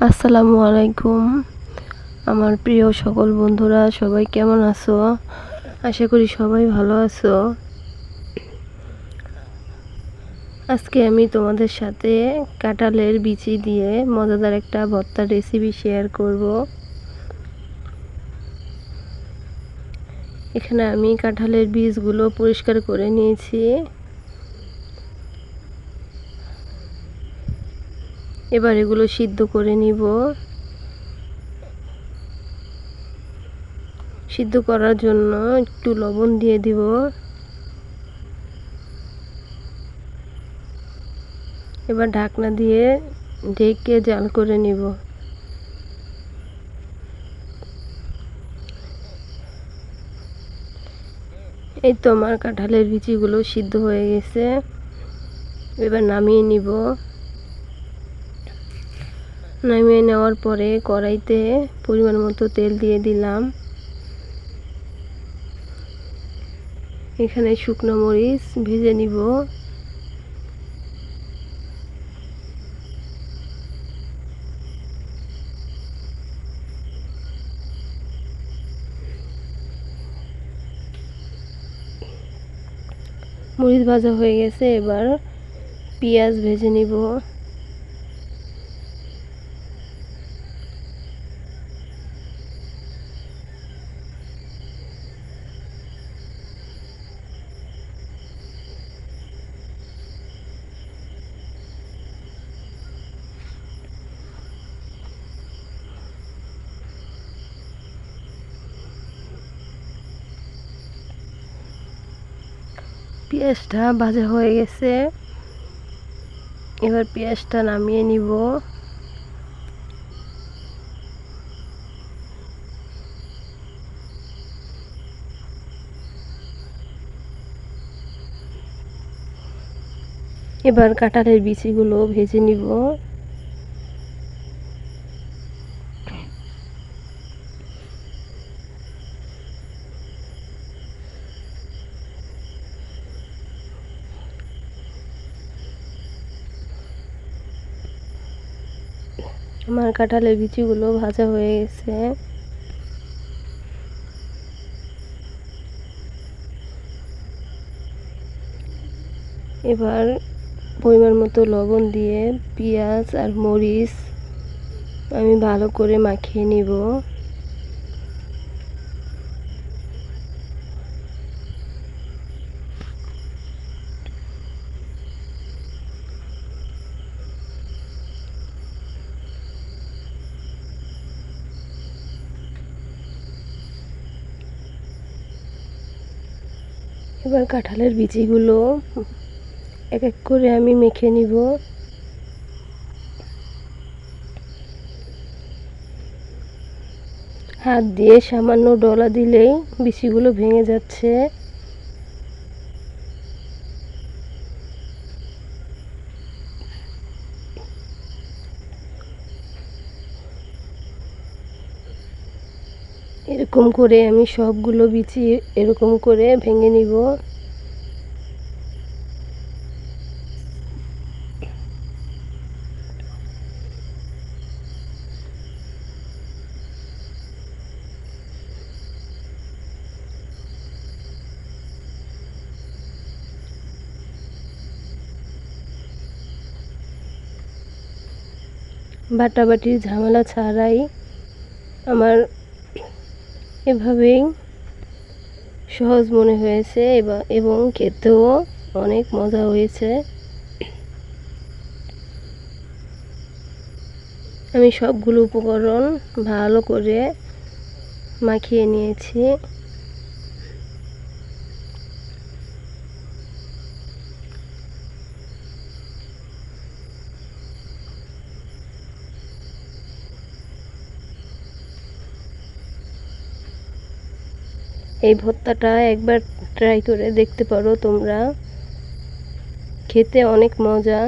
আসসালামু আলাইকুম আমার প্রিয় সকল বন্ধুরা, সবাই কেমন আছো? আশা করি সবাই ভালো আছো। আজকে আমি তোমাদের সাথে কাঁঠালের বিচি দিয়ে মজাদার একটা ভর্তার রেসিপি শেয়ার করব। এখানে আমি কাঁঠালের বীজগুলো পরিষ্কার করে নিয়েছি। এবার এগুলো সিদ্ধ করে নিব। সিদ্ধ করার জন্য একটু লবণ দিয়ে দিব। এবার ঢাকনা দিয়ে ঢেকে জাল করে নিব। এই তো আমার কাঁঠালের বিচিগুলো সিদ্ধ হয়ে গেছে। এবার নামিয়ে নিব। নামিয়ে নেওয়ার পরে কড়াইতে পরিমাণ মতো তেল দিয়ে দিলাম। এখানে শুকনো মরিচ ভেজে নিব। মরিচ ভাজা হয়ে গেছে, এবার পেঁয়াজ ভেজে নিব। পেঁয়াজটা ভাজা হয়ে গেছে, এবার পেঁয়াজটা নামিয়ে নিব। এবার কাঁঠালের বিচিগুলো ভেজে নিব। আমার কাঁঠালের বিচিগুলো ভাজা হয়ে গেছে। এবার পরিমাণ মতো লবণ দিয়ে পেঁয়াজ আর মরিচ আমি ভালো করে মাখিয়ে নিব। এবার কাঁঠালের বিচিগুলো এক এক করে আমি মেখে নিব। হাত দিয়ে সামান্য ডলা দিলেই বিচিগুলো ভেঙে যাচ্ছে। এরকম করে আমি সবগুলো বিচি এরকম করে ভেঙে নিব। বাটাবাটির ঝামেলা ছাড়াই আমার এভাবেই সহজ মনে হয়েছে এবং খেতেও অনেক মজা হয়েছে। আমি সবগুলো উপকরণ ভালো করে মাখিয়ে নিয়েছি। এই ভর্তাটা একবার ট্রাই করে দেখতে পারো তোমরা, খেতে অনেক মজা।